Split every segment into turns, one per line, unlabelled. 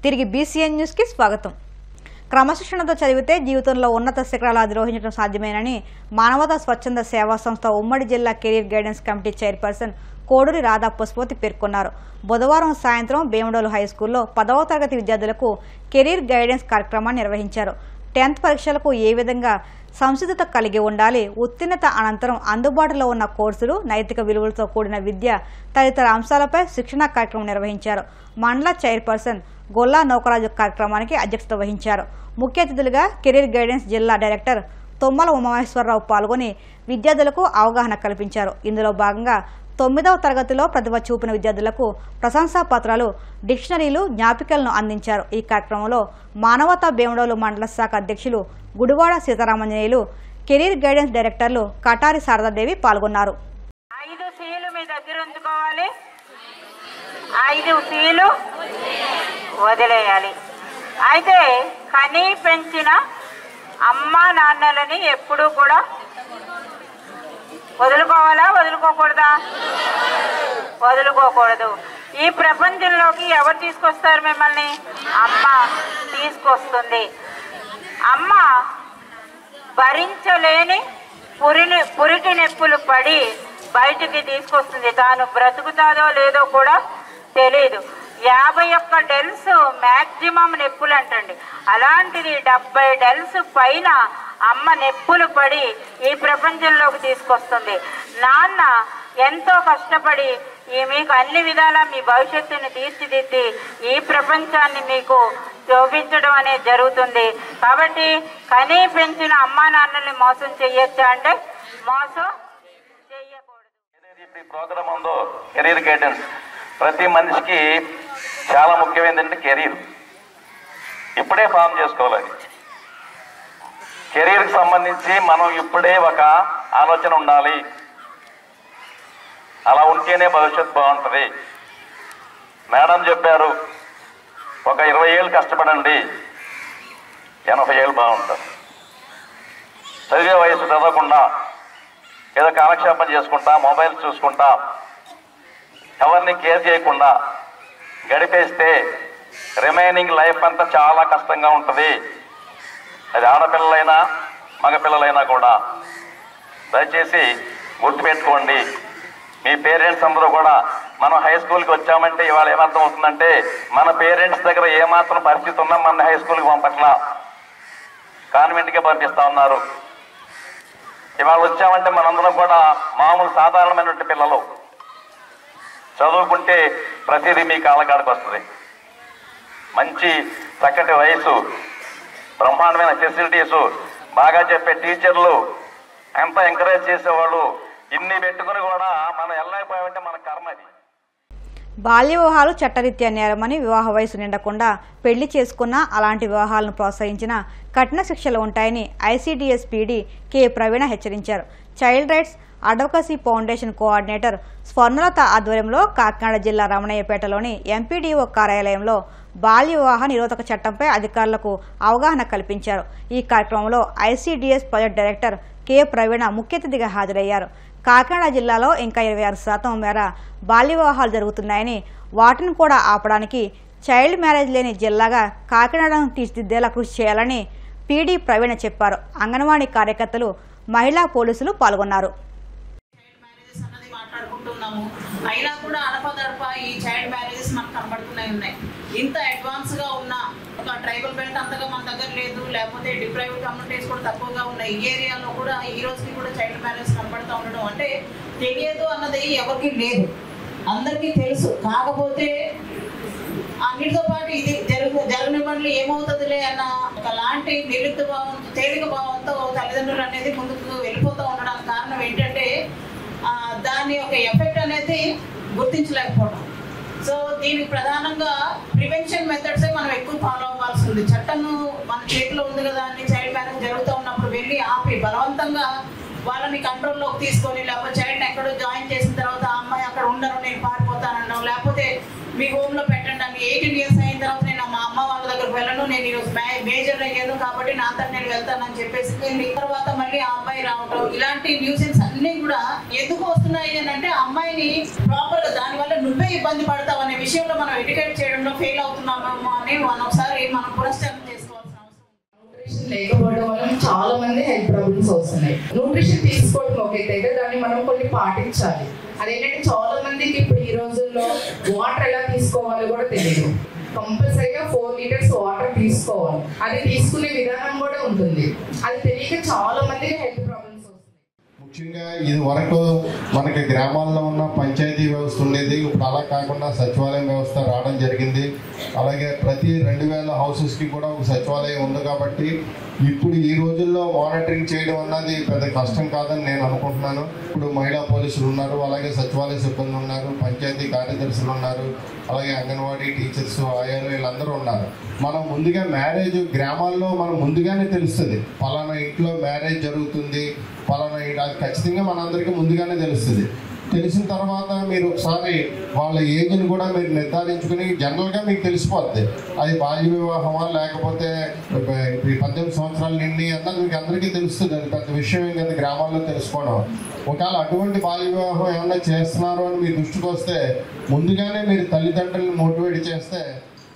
తిరిగి BCN న్యూస్కి స్వాగతం. క్రమశిక్షణతో చదివితే జీవితంలో ఉన్నత శిఖరాలు అధిరోహించడం సాధ్యమేనని మానవతా స్వచ్ఛంద సేవా సంస్థ ఉమ్మడి జిల్లా career guidance committee chairperson Koduri Radha Pushpavathi పేర్కొన్నారు. బుధవారం సాయంత్రం భీమడోలు హైస్కూల్లో 10వ తరగతి విద్యార్థులకు కెరీర్ గైడెన్స్ కార్యక్రమాన్ని నిర్వహించారు. 10th పరీక్షలకు ఏ విధంగా సంసిద్ధత కలిగి ఉండాలి, ఉత్తీర్ణత అనంతరం అందుబాటులో ఉన్న కోర్సులు, నైతిక విలువలతో కూడిన విద్య తదితర అంశాలపై శిక్షణా కార్యక్రమం నిర్వహించారు. మండల చైర్పర్సన్ గొల్లా నౌకరాజు కార్యక్రమానికి అధ్యక్షత వహించారు. ముఖ్య అతిథులుగా కెరీర్ గైడెన్స్ జిల్లా డైరెక్టర్ తొమ్మల ఉమామహేశ్వరరావు పాల్గొని విద్యార్థులకు అవగాహన కల్పించారు. ఇందులో భాగంగా 9వ తరగతిలో ప్రతిభ చూపిన విద్యార్థులకు ప్రశంసా పత్రాలు, డిక్షనరీలు, జ్ఞాపికలను అందించారు. ఈ కార్యక్రమంలో మానవతా భీమడోలు మండల శాఖ అధ్యక్షులు గుడివాడ సీతారామంజనేయులు, కెరీర్ గైడెన్స్ డైరెక్టర్లు కటారి శారదాదేవి పాల్గొన్నారు.
5 సీలు మీ దగ్గర ఉంచుకోవాలి. 5 సీలు వదిలేయాలి. అయితే కనీ పెంచిన అమ్మా నాన్నలని ఎప్పుడూ కూడా వదులుకోవాలా, వదులుకోకూడదా? వదులుకోకూడదు. ఈ ప్రపంచంలోకి ఎవరు తీసుకొస్తారు మిమ్మల్ని? అమ్మ తీసుకొస్తుంది. అమ్మ భరించలేని పురికి నొప్పులు పడి బయటికి తీసుకొస్తుంది. తాను బ్రతుకుతాదో లేదో కూడా తెలీదు. 51 డెల్స్ మ్యాక్సిమం నొప్పులు అంటండి. అలాంటిది 70 డెల్స్ పైన అమ్మ నొప్పులు పడి ఈ ప్రపంచంలోకి తీసుకొస్తుంది. నాన్న ఎంతో కష్టపడి మీకు అన్ని విధాలా మీ భవిష్యత్తుని తీర్చిదిద్ది ఈ ప్రపంచాన్ని మీకు చూపించడం అనేది జరుగుతుంది. కాబట్టి కనీ పెంచిన అమ్మా నాన్నల్ని మోసం చెయ్యొచ్చా అంటే మోసం చెయ్యకూడదు.
ఈ ప్రోగ్రామ్ ఉందో కెరీర్ గైడెన్స్ ప్రతి మనిషికి చాలా ముఖ్యమైనది. కెరీర్ ఇప్పుడే ఫామ్ చేసుకోవాలి. కెరీర్కి సంబంధించి మనం ఇప్పుడే ఒక ఆలోచన ఉండాలి. అలా ఉంటేనే భవిష్యత్తు బాగుంటుంది. మేడం చెప్పారు, ఒక 20 ఏళ్ళు కష్టపడండి, 80 ఏళ్ళు బాగుంటుంది. చదివే వయసు చదవకుండా ఏదో కాలక్షేపం చేసుకుంటా, మొబైల్ చూసుకుంటా, ఎవరిని కేర్ చేయకుండా గడిపేస్తే రిమైనింగ్ లైఫ్ అంతా చాలా కష్టంగా ఉంటుంది. అది ఆడపిల్లలైనా మగపిల్లలైనా కూడా. దయచేసి గుర్తుపెట్టుకోండి. మీ పేరెంట్స్ అందరూ కూడా మనం హై స్కూల్కి వచ్చామంటే ఇవాళ ఏమర్థం అవుతుందంటే మన పేరెంట్స్ దగ్గర ఏమాత్రం పరిస్థితి ఉన్నా మన హై స్కూల్కి పంపట్లా, కాన్వెంట్కే పంపిస్తూ ఉన్నారు. ఇవాళ వచ్చామంటే మనందరం కూడా మామూలు సాధారణమైనటువంటి పిల్లలు. చదువుకుంటే ప్రతిదీ మీ కాళ్ళకాడికి వస్తుంది. మంచి చక్కటి వయసు, బ్రహ్మాండమైన ఫెసిలిటీసు, బాగా చెప్పే టీచర్లు, ఎంత ఎంకరేజ్ చేసేవాళ్ళు, ఇన్ని పెట్టుకుని కూడా మనం వెళ్ళైపోయామంటే మన కర్మ అది.
బాల్య వివాహాలు చట్టరీత్యా నేరమని, వివాహ వయసు నిండకుండా పెళ్లి చేసుకున్నా అలాంటి వివాహాలను ప్రోత్సహించిన కఠిన శిక్షలు ఉంటాయని ICDS PD కె ప్రవీణ హెచ్చరించారు. Child rights advocacy foundation coordinator Swarnalatha ఆధ్వర్యంలో కాకినాడ జిల్లా రమణయ్యపేటలోని MPDO కార్యాలయంలో బాల్య వివాహ నిరోధక చట్టంపై అధికారులకు అవగాహన కల్పించారు. ఈ కార్యక్రమంలో ICDS ప్రాజెక్ట్ డైరెక్టర్ కె ప్రవీణ ముఖ్య అతిథిగా హాజరయ్యారు. కాకినాడ జిల్లాలో ఇంకా 26% మేర బాల్య వివాహాలు జరుగుతున్నాయని, వాటిని కూడా ఆపడానికి చైల్డ్ మ్యారేజ్ లేని జిల్లాగా కాకినాడను తీర్చిదిద్దేలా కృషి చేయాలని PD ప్రవీణ చెప్పారు. అంగన్వాడీ కార్యకర్తలు, మహిళా పోలీసులు పాల్గొన్నారు.
అయినా కూడా అడపదడప ఈ చైల్డ్ మ్యారేజెస్ మనకు కనబడుతున్నాయి. ఇంత అడ్వాన్స్ గా ఉన్న ఒక ట్రైబల్ బెల్ట్ అంతగా మన దగ్గర లేదు, లేకపోతే డిప్రైవ్డ్ కమ్యూనిటీస్ కూడా తక్కువగా ఉన్నాయి. ఈ ఏరియాలో కూడా ఈ రోజుకి కూడా చైల్డ్ మ్యారేజ్ కనబడుతూ ఉండడం అంటే తెలియదు అన్నది ఎవరికి లేదు, అందరికీ తెలుసు. కాకపోతే అన్నిటితో పాటు ఇది జరగనివ్వండి ఏమవుతుందిలే అన్న ఒకలాంటి నిర్లిప్త భావంతో, తేలిక భావంతో తల్లిదండ్రులు అనేది ముందుకు వెళ్ళిపోతూ ఉండడానికి కారణం ఏంటంటే దాని యొక్క ఎఫెక్ట్ అనేది గుర్తించలేకపోవడం. సో దీనికి ప్రధానంగా ప్రివెన్షన్ మెథడ్సే మనం ఎక్కువ ఫాలో అవ్వాల్సి ఉంది. చట్టము మన చేతిలో ఉంది కదా అని చైల్డ్ మ్యారేజ్ జరుగుతూ ఉన్నప్పుడు వెళ్ళి ఆపి బలవంతంగా వాళ్ళని కంట్రోల్లోకి తీసుకొని, లేకపోతే చైల్డ్ ఎక్కడో జాయిన్ చేసిన తర్వాత ఆ అమ్మాయి అక్కడ ఉండను, నేను పారిపోతానన్నాం, లేకపోతే మీ హోమ్లో పెట్టండి అని 18 years అయిన తర్వాత నేను మా అమ్మ వాళ్ళ దగ్గరకు వెళ్ళను, నేను ఈరోజు మేజర్ అయ్యాను కాబట్టి నా అంతా నేను వెళ్తానని చెప్పేసి తర్వాత మళ్ళీ ఆ అమ్మాయి రావటం, ఇలాంటి న్యూసెన్స్ అన్ని కూడా ఎందుకు వస్తున్నాయి అని అంటే అమ్మాయిని ప్రాపర్గా దానివల్ల నువ్వే ఇబ్బంది పడతావు అనే విషయంలో మనం ఎడ్యుకేట్ చేయడంలో ఫెయిల్ అవుతున్నామేమో అని మనం
న్యూట్రిషన్ తీసుకోవడం ఒకటైతే దాన్ని మనం కొన్ని పాటించాలి. అదేంటంటే చాలా మందికి ఇప్పుడు ఈ రోజుల్లో వాటర్ ఎలా తీసుకోవాలో కూడా తెలియదు. కంపల్సరీగా 4 లీటర్స్ వాటర్ తీసుకోవాలి. అది తీసుకునే విధానం కూడా ఉంటుంది. అది తెలియక చాలా మందికి హెల్త్ ప్రాబ్లమ్స్ వస్తాయి.
ముఖ్యంగా ఇది వరకు మనకి గ్రామాల్లో ఉన్న పంచాయతీ వ్యవస్థ ఉండేది. ఇప్పుడు అలా కాకుండా సచివాలయం వ్యవస్థ రావడం జరిగింది. అలాగే ప్రతి 2000 హౌసెస్కి కూడా ఒక సచివాలయం ఉంది. కాబట్టి ఇప్పుడు ఈ రోజుల్లో మానిటరింగ్ చేయడం అన్నది పెద్ద కష్టం కాదని నేను అనుకుంటున్నాను. ఇప్పుడు మహిళా పోలీసులు ఉన్నారు, అలాగే సచివాలయ సిబ్బంది ఉన్నారు, పంచాయతీ కార్యదర్శులు ఉన్నారు, అలాగే అంగన్వాడీ టీచర్స్, ఆయాలు వీళ్ళందరూ ఉన్నారు. మనం ముందుగా మ్యారేజ్ గ్రామాల్లో మనం ముందుగానే తెలుస్తుంది. పలానా ఇంట్లో మ్యారేజ్ జరుగుతుంది, పలానా అది ఖచ్చితంగా మనందరికీ ముందుగానే తెలుస్తుంది. తెలిసిన తర్వాత మీరు ఒకసారి వాళ్ళ ఏజ్ని కూడా మీరు నిర్ధారించుకుని జనరల్గా మీకు తెలిసిపోద్ది అది బాల్య వివాహమా లేకపోతే 18 సంవత్సరాలు నిండి అన్నది మీకు అందరికీ తెలుస్తుంది. అది పెద్ద విషయం ఏం కదా గ్రామాల్లో తెలుసుకోవడం. ఒకవేళ అటువంటి బాల్య వివాహం ఏమన్నా చేస్తున్నారు అని మీ దృష్టికి వస్తే ముందుగానే మీరు తల్లిదండ్రులను మోటివేట్ చేస్తే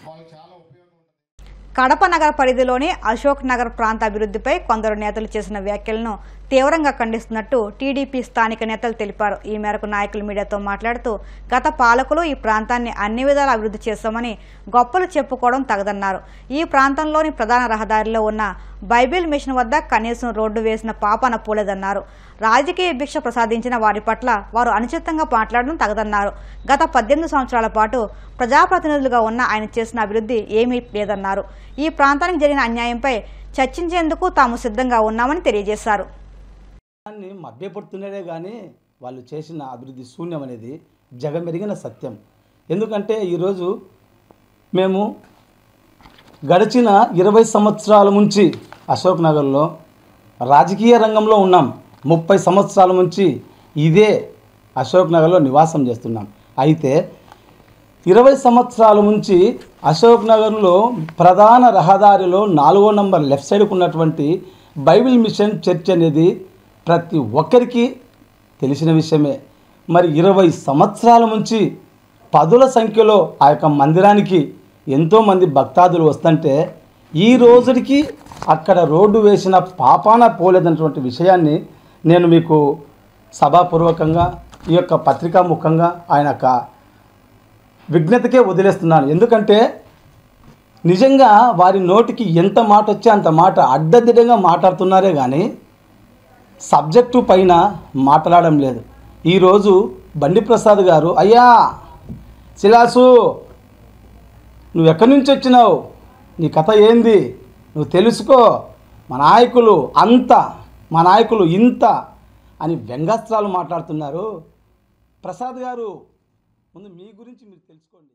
వాళ్ళకి చాలా ఉపయోగం ఉంటుంది.
కడప నగర పరిధిలోని అశోక్ నగర్ ప్రాంత అభివృద్ధిపై కొందరు నేతలు చేసిన వ్యాఖ్యలను తీవ్రంగా ఖండిస్తున్నట్టు టీడీపీ స్థానిక నేతలు తెలిపారు. ఈ మేరకు నాయకులు మీడియాతో మాట్లాడుతూ గత పాలకులు ఈ ప్రాంతాన్ని అన్ని విధాలా అభివృద్ధి చేస్తామని గొప్పలు చెప్పుకోవడం తగదన్నారు. ఈ ప్రాంతంలోని ప్రధాన రహదారిలో ఉన్న బైబిల్ మిషన్ వద్ద కనీసం రోడ్డు వేసిన పాపాన పోలేదన్నారు. రాజకీయ భిక్ష ప్రసాదించిన వారి పట్ల వారు అనుచితంగా మాట్లాడడం తగదన్నారు. గత 18 సంవత్సరాల పాటు ప్రజాప్రతినిధులుగా ఉన్న ఆయన చేసిన అభివృద్ధి ఏమీ లేదన్నారు. ఈ ప్రాంతానికి జరిగిన అన్యాయంపై చర్చించేందుకు తాము సిద్ధంగా ఉన్నామని తెలియజేశారు.
మభ్యపడుతున్నదే కానీ వాళ్ళు చేసిన అభివృద్ధి శూన్యం అనేది జగమెరిగిన సత్యం. ఎందుకంటే ఈరోజు మేము గడిచిన 20 సంవత్సరాల నుంచి అశోక్ నగర్లో రాజకీయ రంగంలో ఉన్నాం. 30 సంవత్సరాల నుంచి ఇదే అశోక్ నగర్లో నివాసం చేస్తున్నాం. అయితే 20 సంవత్సరాల నుంచి అశోక్ నగర్లో ప్రధాన రహదారిలో 4వ నంబర్ లెఫ్ట్ సైడ్కు ఉన్నటువంటి బైబిల్ మిషన్ చర్చ్ అనేది ప్రతి ఒక్కరికి తెలిసిన విషయమే. మరి 20 సంవత్సరాల నుంచి పదుల సంఖ్యలో ఆ యొక్క మందిరానికి ఎంతోమంది భక్తాదులు వస్తుంటే ఈ రోజుకి అక్కడ రోడ్డు వేసిన పాపాన పోలేదన్నటువంటి విషయాన్ని నేను మీకు సభాపూర్వకంగా ఈ యొక్క పత్రికా ముఖంగా ఆయన యొక్క విజ్ఞతకే వదిలేస్తున్నాను. ఎందుకంటే నిజంగా వారి నోటికి ఎంత మాట వచ్చే అంత మాట అడ్డదిడ్డంగా మాట్లాడుతున్నారే కానీ సబ్జెక్టు పైన మాట్లాడడం లేదు. ఈరోజు బండి ప్రసాద్ గారు, అయ్యా శిలాసు నువ్వు ఎక్కడి నుంచి వచ్చినావు, నీ కథ ఏంది, నువ్వు తెలుసుకో, మా నాయకులు అంత, మా నాయకులు ఇంత అని వ్యంగ్యాస్త్రాలు మాట్లాడుతున్నారు. ప్రసాద్ గారు ముందు మీ గురించి మీరు తెలుసుకోండి.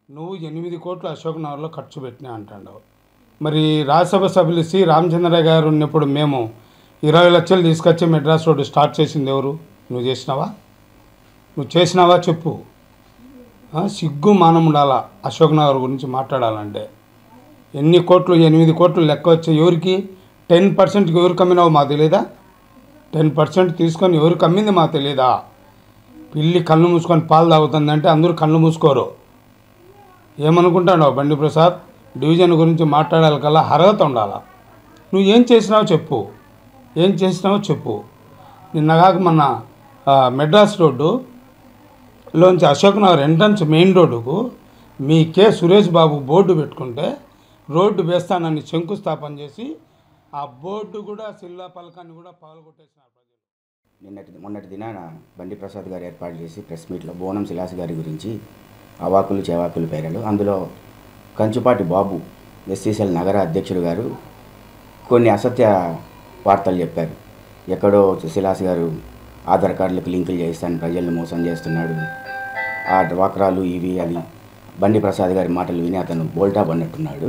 నువ్వు 8 కోట్లు అశోక్ నగర్లో ఖర్చు పెట్టినా అంటాడు. మరి రాజ్యసభ సభ్యులు సి రామచంద్ర గారు ఉన్నప్పుడు మేము 20 లక్షలు తీసుకొచ్చి మెడ్రాస్ రోడ్డు స్టార్ట్ చేసింది ఎవరు? నువ్వు చేసినావా? నువ్వు చేసినావా చెప్పు. సిగ్గు మానం ఉండాలా అశోక్ నగర్ గురించి మాట్లాడాలంటే. ఎన్ని కోట్లు? 8 కోట్లు లెక్క వచ్చే ఎవరికి? 10%కి ఎవరికి అమ్మినావు మాకు తెలియదా? 10% తీసుకొని ఎవరికి అమ్మింది మాకు తెలియదా? పిల్లి కళ్ళు మూసుకొని పాలు తాగుతుందంటే అందరూ కళ్ళు మూసుకోరు. ఏమనుకుంటావు బండి ప్రసాద్? డివిజన్ గురించి మాట్లాడాలి కల్లా అర్హత ఉండాలా. నువ్వు ఏం చేసినావో చెప్పు, ఏం చేసినావో చెప్పు. నిన్నగాక మన మెడ్రాస్ రోడ్డులోంచి అశోక్ నగర్ ఎంట్రన్స్ మెయిన్ రోడ్డుకు మీ కె సురేష్ బాబు బోర్డు పెట్టుకుంటే రోడ్డు వేస్తానని శంకుస్థాపన చేసి ఆ బోర్డు కూడా శిల్లా పలకాన్ని కూడా పగలగొట్టేసినారు ప్రజలు.
మొన్నటి దినాన బండి ప్రసాద్ గారు ఏర్పాటు చేసి ప్రెస్ మీట్లో బోనం శిలాస్ గారి గురించి అవాకులు చేవాకులు పేరాడు. అందులో కంచుపాటి బాబు ఎస్సీసీఎల్ నగర అధ్యక్షుడు గారు కొన్ని అసత్య వార్తలు చెప్పారు. ఎక్కడో శిలాస్ గారు ఆధార్ కార్డులకు లింకులు చేస్తాను ప్రజలను మోసం చేస్తున్నాడు, ఆ డ్వాక్రాలు ఇవి అని బండి ప్రసాద్ గారి మాటలు విని అతను బోల్టా పడినట్టున్నాడు.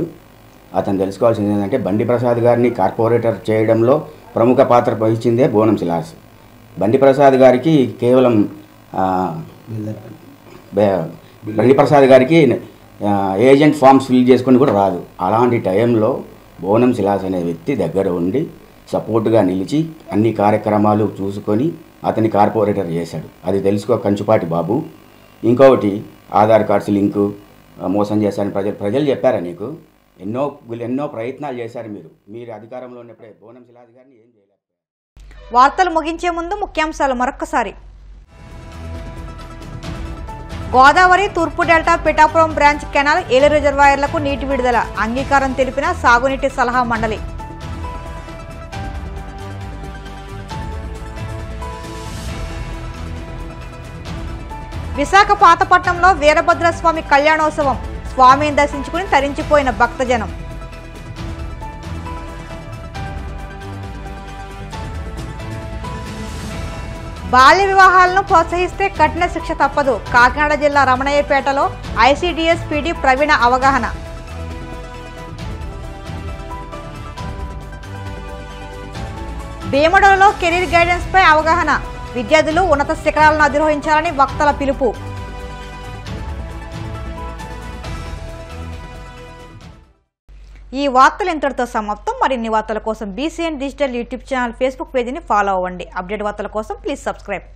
అతను తెలుసుకోవాల్సింది ఏంటంటే బండి ప్రసాద్ గారిని కార్పొరేటర్ చేయడంలో ప్రముఖ పాత్ర వహించిందే బోనం శిలాస్. బండి ప్రసాద్ గారికి కేవలం బండి ప్రసాద్ గారికి ఏజెంట్ ఫామ్స్ ఫిల్ చేసుకొని కూడా రాదు. అలాంటి టైంలో బోనం శిలాస్ అనే వ్యక్తి దగ్గర ఉండి సపోర్టుగా నిలిచి అన్ని కార్యక్రమాలు చూసుకొని అతని కార్పొరేటర్ చేశాడు. అది తెలుసుకో కంచుపాటి బాబు. ఇంకొకటి ఆధార్ కార్డ్స్ లింకు మోసం చేశారని ప్రజలు చెప్పారా నీకు? ఎన్నో ప్రయత్నాలు చేశారు మీరు అధికారంలో ఉన్నప్పుడే బోనం శిలాస్ గారిని ఏం చేయలేదు.
వార్తలు ముగించే ముందు ముఖ్యాంశాలు మరొక్కసారి. గోదావరి తూర్పు డెల్టా పిఠాపురం బ్రాంచ్ కెనాల్ ఏలు రిజర్వాయర్లకు నీటి విడుదల అంగీకారం తెలిపిన సాగునీటి సలహా మండలి. విశాఖ పాతపట్నంలో వీరభద్రస్వామి కళ్యాణోత్సవం స్వామిని దర్శించుకుని తరించిపోయిన భక్తజనం. బాల్య వివాహాలను ప్రోత్సహిస్తే కఠిన శిక్ష తప్పదు. కాకినాడ జిల్లా రమణయ్యపేటలో ఐసీడీఎస్ పీడీ ప్రవీణ అవగాహన. భీమడోలో కెరీర్ గైడెన్స్ పై అవగాహన. విద్యార్థులు ఉన్నత శిఖరాలను అధిరోహించాలని వక్తల పిలుపు. ఈ వార్తలు ఇంతటితో సమాప్తం. మరిన్ని వార్తల కోసం BCN digital YouTube channel, Facebook పేజీని ఫాలో అవ్వండి. అప్డేట్ వార్తల కోసం ప్లీజ్ సబ్స్క్రైబ్.